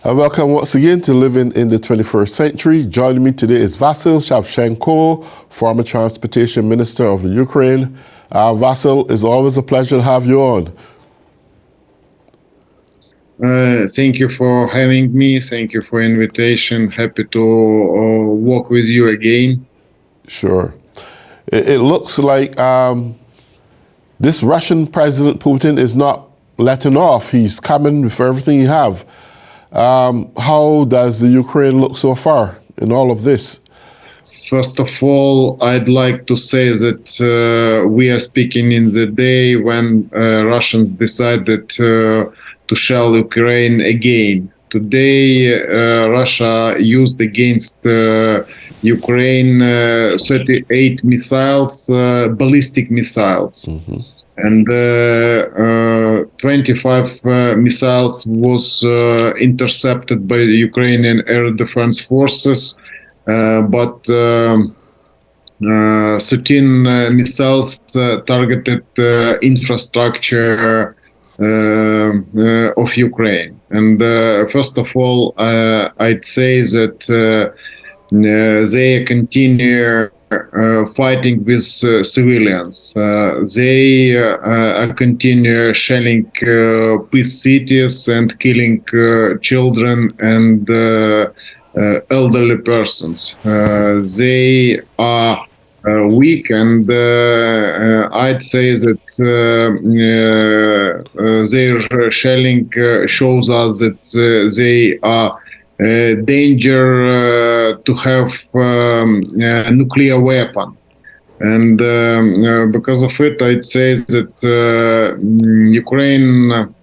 And welcome once again to Living in the 21st Century. Joining me today is Vasyl Shavchenko, former Transportation Minister of the Ukraine. Vasyl, it's always a pleasure to have you on. Thank you for having me. Thank you for invitation. Happy to work with you again. Sure. It looks like this Russian President Putin is not letting off. He's coming with everything he have. How does the Ukraine look so far in all of this? First of all, I'd like to say that we are speaking in the day when Russians decided to shell Ukraine again. Today, Russia used against Ukraine 38 missiles, ballistic missiles. Mm-hmm. And 25 missiles was intercepted by the Ukrainian Air Defense Forces, but 13 missiles targeted infrastructure of Ukraine. And first of all, I'd say that they continue fighting with civilians. They continue shelling peace cities and killing children and elderly persons. They are weak, and I'd say that their shelling shows us that they are danger to have a nuclear weapon. And because of it, I'd say that Ukraine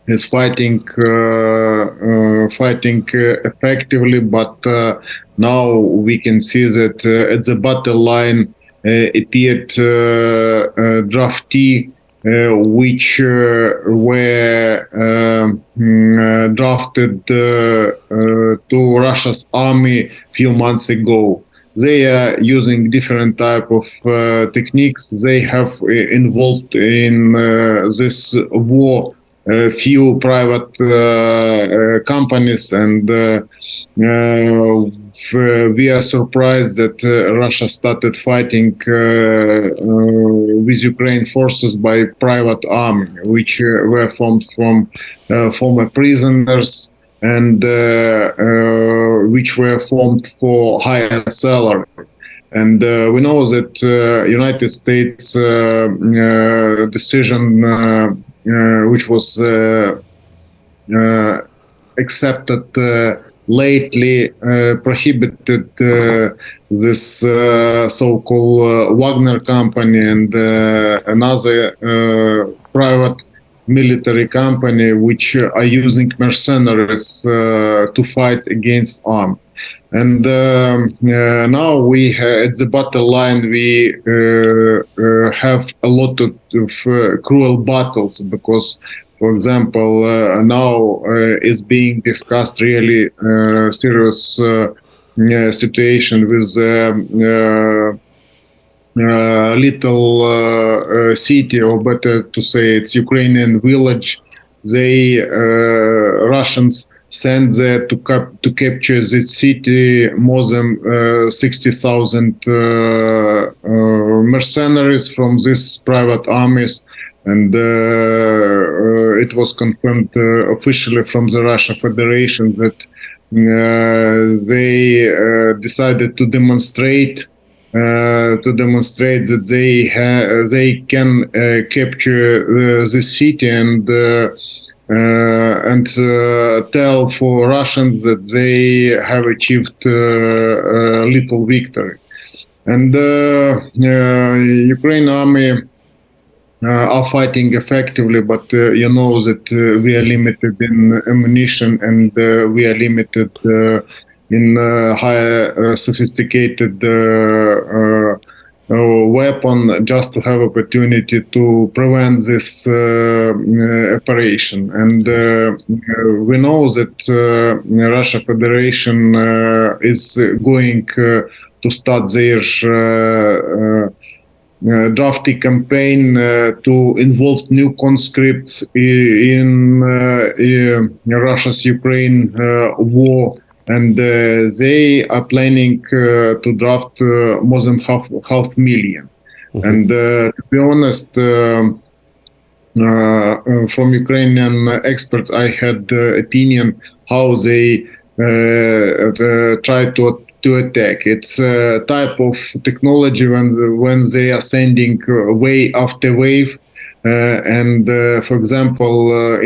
is fighting effectively, but now we can see that at the battle line appeared draftee, which were drafted to Russia's army a few months ago. They are using different type of techniques. They have involved in this war a few private companies, and we are surprised that Russia started fighting with Ukraine forces by private army, which were formed from former prisoners and which were formed for higher salary. And we know that United States decision, which was accepted lately, prohibited this so-called Wagner company and another private military company which are using mercenaries to fight against army. And now we at the battle line we have a lot of cruel battles, because, for example, now is being discussed really serious situation with little city, or better to say, it's Ukrainian village. They Russians sent there to capture the city more than 60,000 mercenaries from these private armies. And it was confirmed officially from the Russian Federation that they decided to demonstrate that they can capture the city and tell for Russians that they have achieved a little victory. And Ukraine army are fighting effectively, but you know that we are limited in ammunition, and we are limited in higher sophisticated weapon, just to have opportunity to prevent this operation. And we know that Russia Federation is going to start their drafty campaign to involve new conscripts in Russia's Ukraine war, and they are planning to draft more than half million. And to be honest, from Ukrainian experts, I had opinion how they try to attack. It's a type of technology when they are sending wave after wave. For example,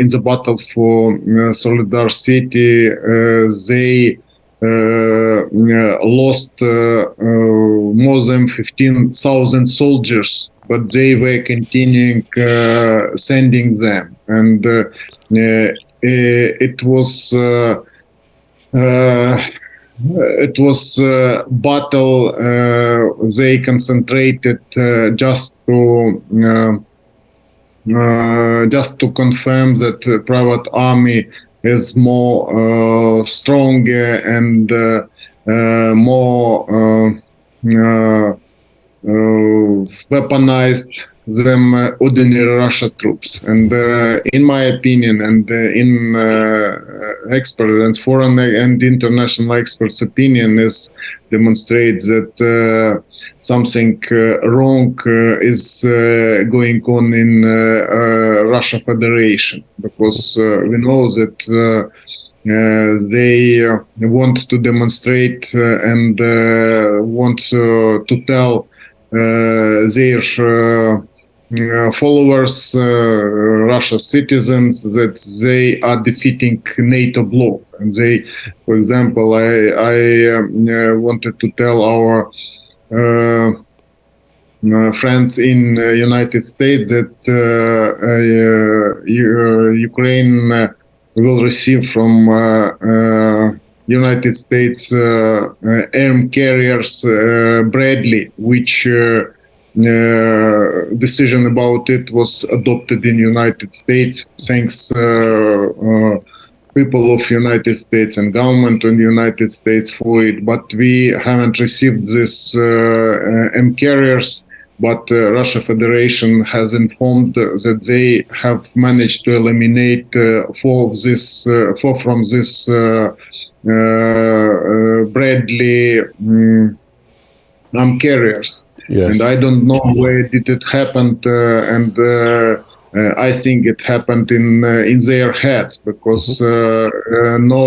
in the battle for Solidar City, they lost more than 15,000 soldiers, but they were continuing sending them, and it was battle. They concentrated just to confirm that private army is more stronger and more weaponized than ordinary Russia troops. And in my opinion, and in expert and foreign and international experts' opinion, is demonstrates that something wrong is going on in Russia Federation, because we know that they want to demonstrate and want to tell their followers, Russia citizens, that they are defeating NATO bloc. And they, for example, I wanted to tell our friends in United States that Ukraine will receive from United States arm carriers Bradley, which decision about it was adopted in United States, thanks people of United States and government in the United States for it. But we haven't received this M carriers. But Russia Federation has informed that they have managed to eliminate four from this Bradley carriers. Yes. And I don't know where did it happen, and I think it happened in their heads, because no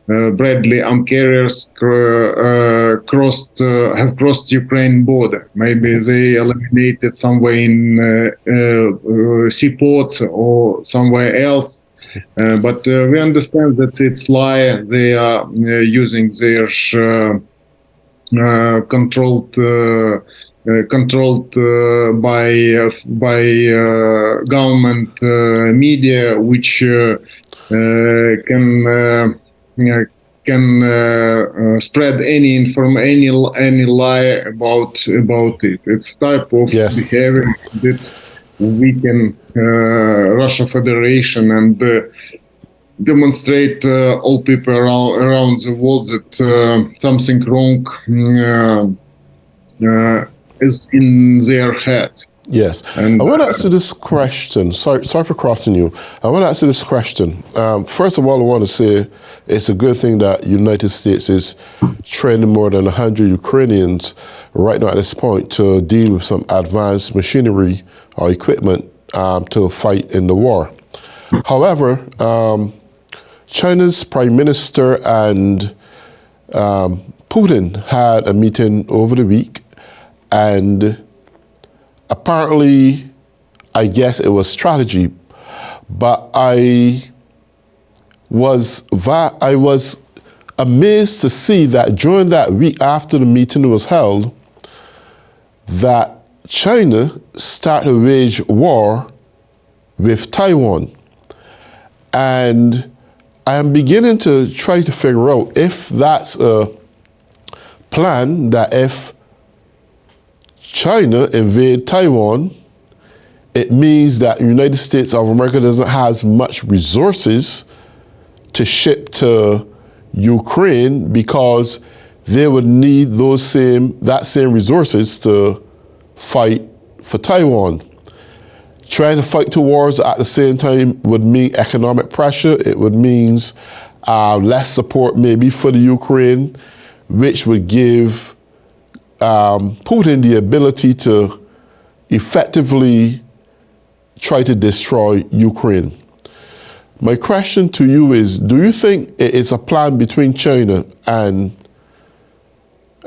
Bradley carriers have crossed Ukraine border. Maybe they eliminated somewhere in seaports or somewhere else. But we understand that it's lie. They are using their controlled by government media, which can spread any lie about it. It's type of behavior that weaken Russia Federation and demonstrate all people around the world that something wrong is in their heads. Yes. And I want to ask you this question. Sorry for crossing you. I want to ask you this question. First of all, I want to say it's a good thing that United States is training more than 100 Ukrainians right now at this point to deal with some advanced machinery or equipment to fight in the war. However, China's Prime Minister and Putin had a meeting over the week, and apparently, I guess it was strategy, but I was amazed to see that during that week after the meeting was held, that China started to wage war with Taiwan. And I am beginning to try to figure out if that's a plan, that if China invade Taiwan, it means that the United States of America doesn't have much resources to ship to Ukraine, because they would need that same resources to fight for Taiwan. Trying to fight two wars at the same time would mean economic pressure. It would mean less support maybe for the Ukraine, which would give Putin the ability to effectively try to destroy Ukraine. My question to you is, do you think it is a plan between China and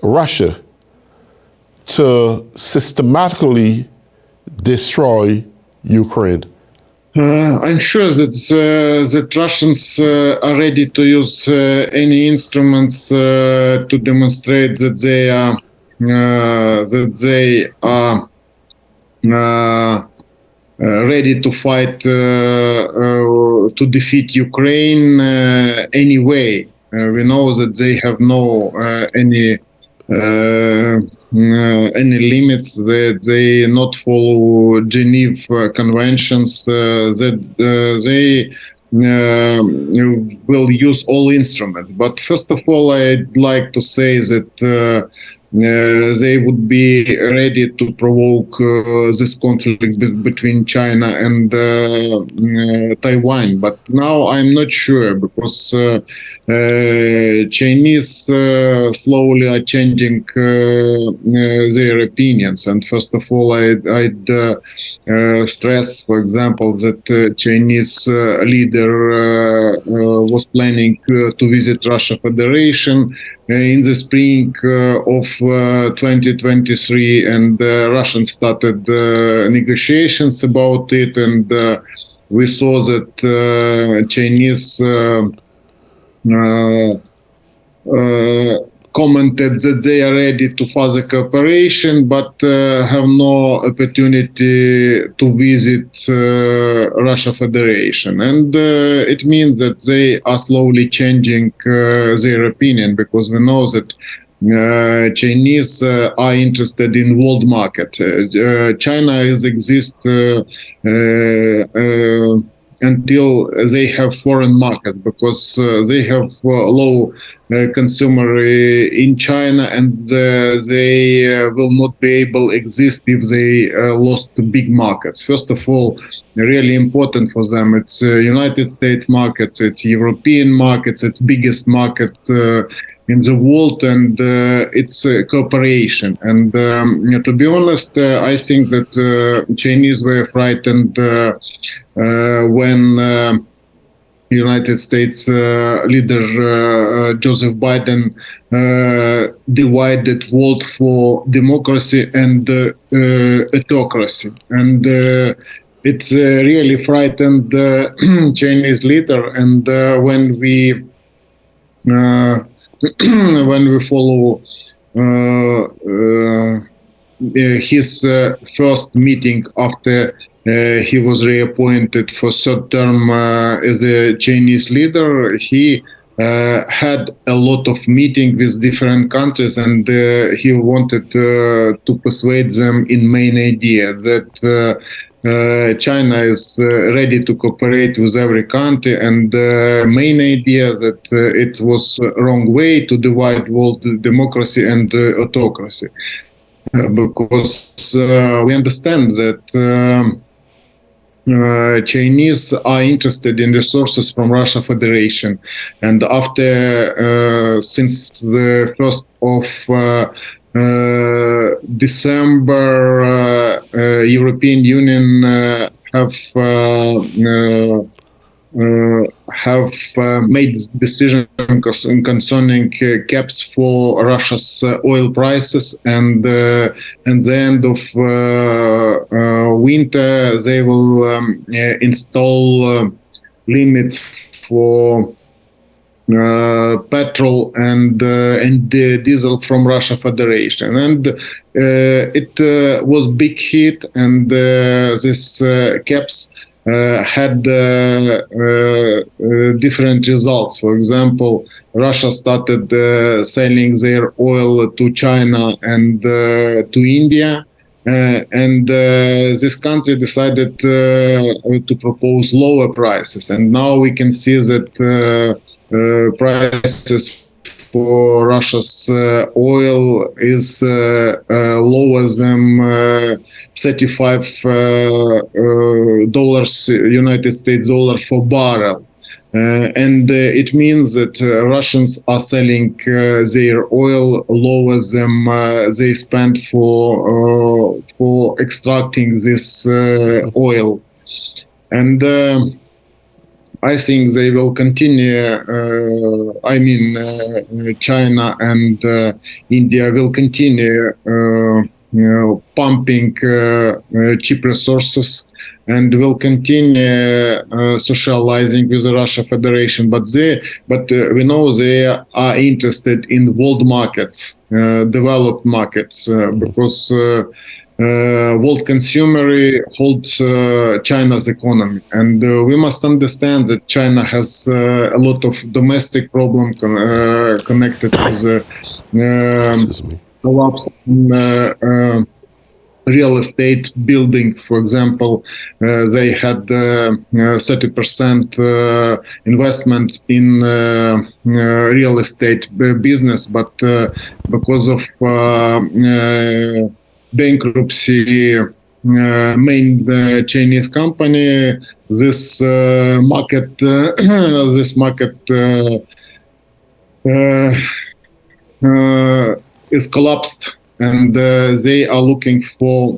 Russia to systematically destroy Ukraine? I'm sure that Russians are ready to use any instruments to demonstrate that they are ready to fight to defeat Ukraine anyway. We know that they have no any limits, that they not follow Geneva conventions, that they will use all instruments. But first of all, I'd like to say that they would be ready to provoke this conflict between China and Taiwan. But now I'm not sure, because Chinese slowly are changing their opinions. And first of all, I'd stress, for example, that Chinese leader was planning to visit Russia Federation in the spring of 2023, and Russians started negotiations about it, and we saw that Chinese commented that they are ready to further cooperation, but have no opportunity to visit Russia Federation. And it means that they are slowly changing their opinion, because we know that Chinese are interested in world market. China exists until they have foreign markets, because they have low consumer in China, and they will not be able to exist if they lost big markets. First of all, really important for them, it's United States markets, it's European markets, it's biggest market in the world, and it's cooperation. And to be honest, I think that Chinese were frightened when United States leader Joseph Biden divided world for democracy and autocracy. And it's really frightened Chinese leader. And when we follow his first meeting after he was reappointed for third term as a Chinese leader, he had a lot of meetings with different countries, and he wanted to persuade them in main idea that China is ready to cooperate with every country, and main idea that it was wrong way to divide world democracy and autocracy, because we understand that Chinese are interested in resources from Russia Federation, and after since the 1st of December, European Union have made decision concerning caps for Russia's oil prices, and at the end of winter they will install limits for petrol and diesel from Russia Federation, and it was big hit, and this caps had different results. For example, Russia started selling their oil to China and to India, and this country decided to propose lower prices, and now we can see that prices for Russia's oil is lower than 35 dollars, United States dollar for barrel. And it means that Russians are selling their oil lower than they spend for extracting this oil. And I think they will continue. China and India will continue pumping cheap resources and will continue socializing with the Russia Federation. But we know they are interested in world markets, developed markets, because world consumer holds China's economy, and we must understand that China has a lot of domestic problems connected to the collapse in real estate building. For example, they had 30% investments in real estate business, but because of bankruptcy main Chinese company, this market is collapsed, and they are looking for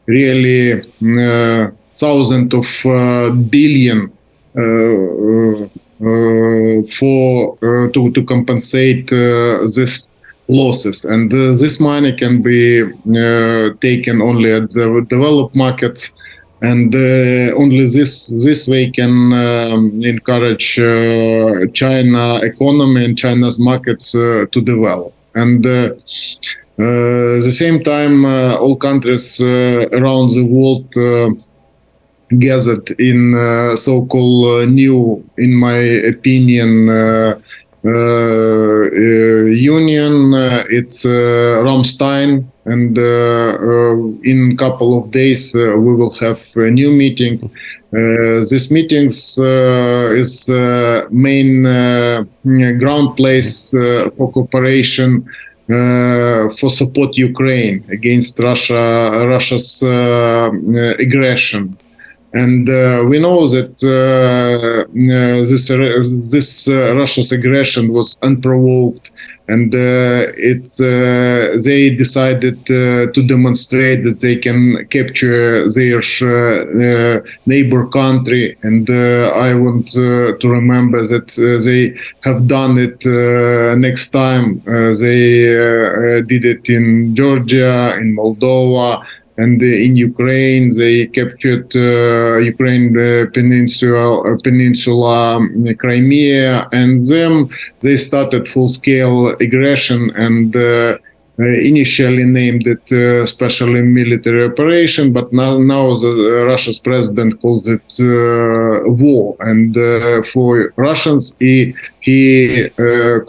really thousands of billion to compensate this losses, and this money can be taken only at the developed markets, and only this way can encourage China economy and China's markets to develop. And at the same time, all countries around the world gathered in so-called new, in my opinion, union. It's Ramstein, and in a couple of days we will have a new meeting. This meeting is main ground place for cooperation for support Ukraine against Russia's aggression. And we know that this Russia's aggression was unprovoked, and they decided to demonstrate that they can capture their neighbor country. And I want to remember that they have done it next time. They did it in Georgia, in Moldova, and in Ukraine. They captured Ukraine peninsula, Crimea, and then they started full-scale aggression, and initially named it special military operation, but now the Russia's president calls it war. And for Russians, he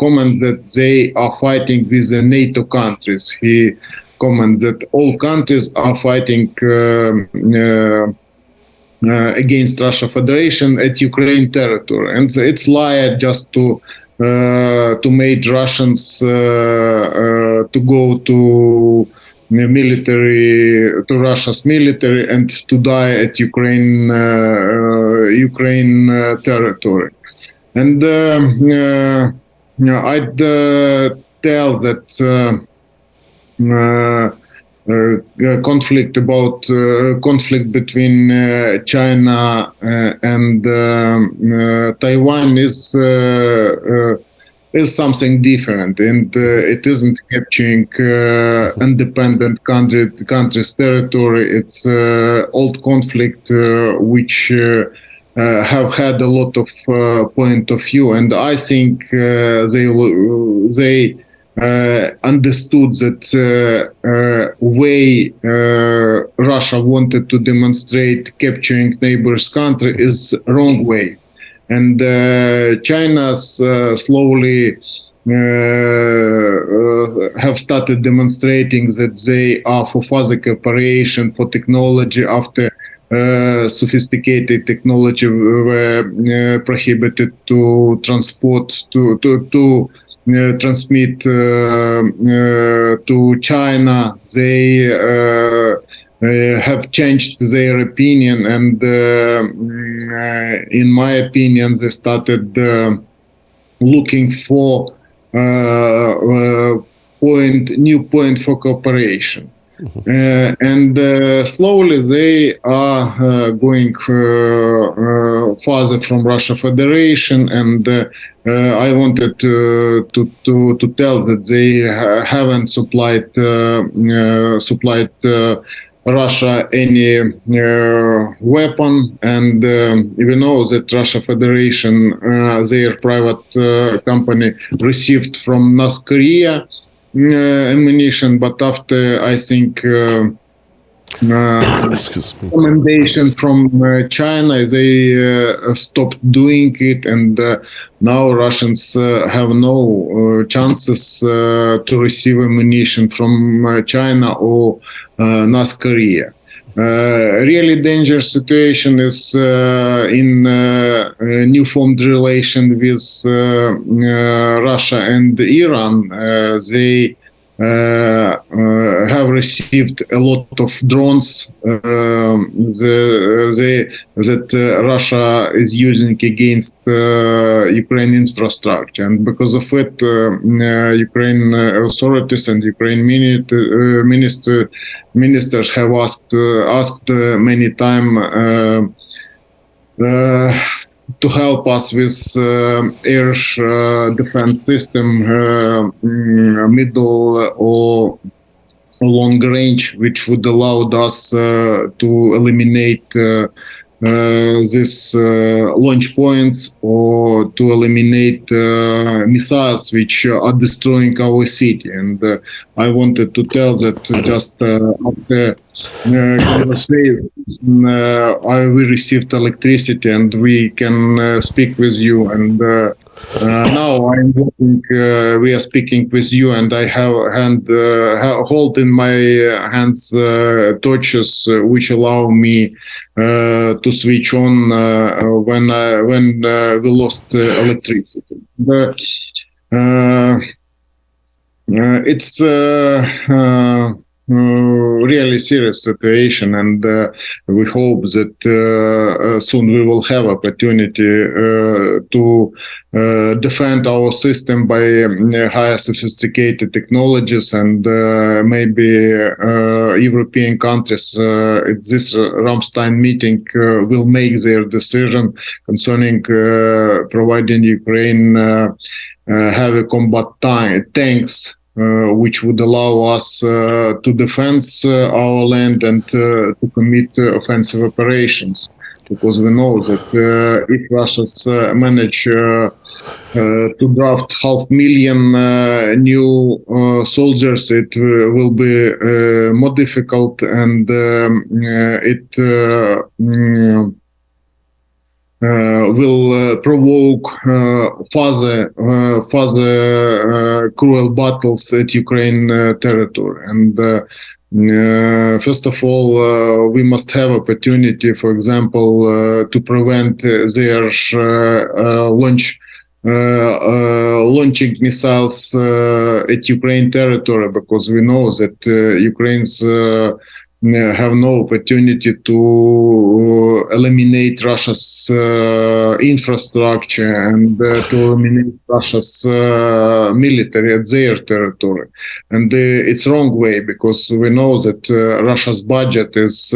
comments that they are fighting with the NATO countries. He comments that all countries are fighting against Russia Federation at Ukraine territory, and it's lie just to make Russians to go to Russia's military and to die at Ukraine territory. And I'd tell that conflict between China and Taiwan is something different, and it isn't capturing independent country's territory. It's old conflict which have had a lot of point of view, and I think they understood that way Russia wanted to demonstrate capturing neighbors' country is wrong way, and China's slowly have started demonstrating that they are for further cooperation, for technology after sophisticated technology were prohibited to transport to transmit to China. They have changed their opinion, and in my opinion, they started looking for new point for cooperation. And slowly they are going farther from Russia Federation, and I wanted to tell that they haven't supplied Russia any weapon, and we know that Russia Federation, their private company, received from North Korea ammunition, but after I think recommendation from China, they stopped doing it, and now Russians have no chances to receive ammunition from China or North Korea. Really dangerous situation is in new formed relation with Russia and Iran. They have received a lot of drones that Russia is using against Ukraine infrastructure, and because of it, Ukraine authorities and Ukraine ministers have asked many times to help us with air defense system, middle or long range, which would allow us to eliminate these launch points, or to eliminate missiles which are destroying our city. And I wanted to tell that just after we received electricity and we can speak with you, and now I'm working, we are speaking with you, and I hold in my hands torches which allow me to switch on when we lost electricity. It's really serious situation, and we hope that soon we will have opportunity to defend our system by higher sophisticated technologies, and maybe European countries at this Ramstein meeting will make their decision concerning providing Ukraine heavy combat tanks, which would allow us to defend our land and to commit offensive operations. Because we know that if Russia's manage to draft 500,000 new soldiers, it will be more difficult, and it will provoke further cruel battles at Ukraine territory. And first of all, we must have opportunity, for example, to prevent their launching missiles at Ukraine territory, because we know that Ukraine's have no opportunity to eliminate Russia's infrastructure and to eliminate Russia's military at their territory. And it's wrong way, because we know that Russia's budget is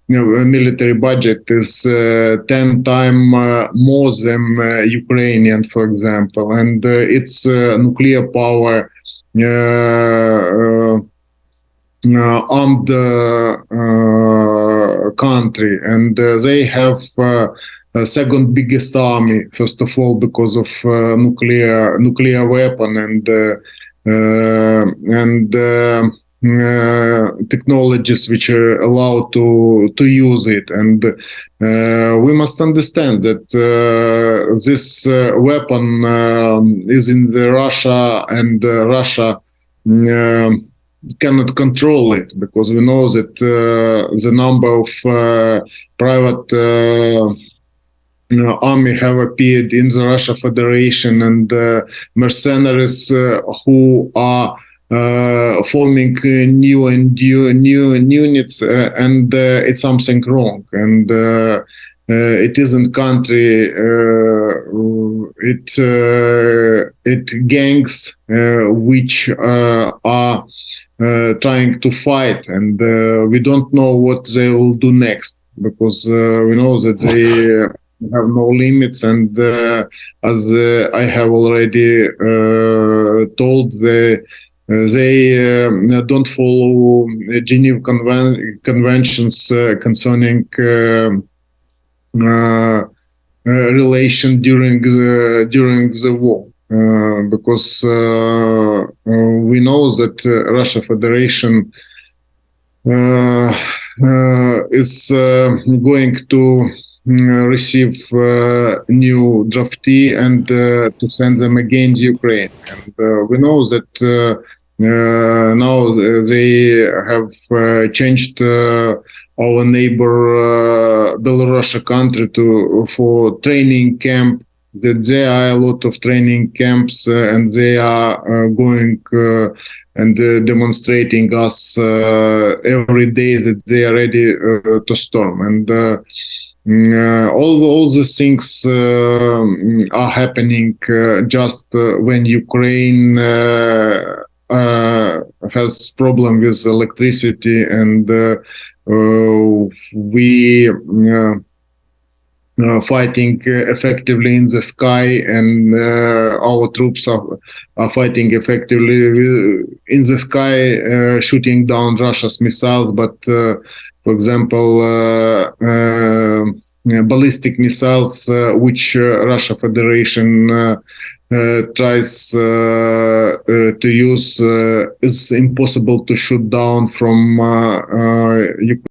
military budget is 10 times more than Ukrainian, for example, and it's nuclear power armed country, and they have second biggest army, first of all, because of nuclear weapon and technologies which allow to use it. And we must understand that this weapon is in the Russia, and Russia cannot control it, because we know that the number of private army have appeared in the Russia Federation, and mercenaries who are forming new units, and it's something wrong, and it isn't country. It gangs which are trying to fight, and we don't know what they will do next, because we know that they have no limits, and as I have already told, they don't follow Geneva conventions concerning relation during the war, because we know that Russia Federation is going to receive new draftee and to send them again to Ukraine. And we know that now they have changed our neighbor Belarus country for training camp. That there are a lot of training camps, and they are going and demonstrating us every day that they are ready to storm. And all the things are happening just when Ukraine has problem with electricity, and we fighting effectively in the sky, and our troops are fighting effectively in the sky, shooting down Russia's missiles. But for example, ballistic missiles, which Russia Federation tries to use, is impossible to shoot down from Ukraine.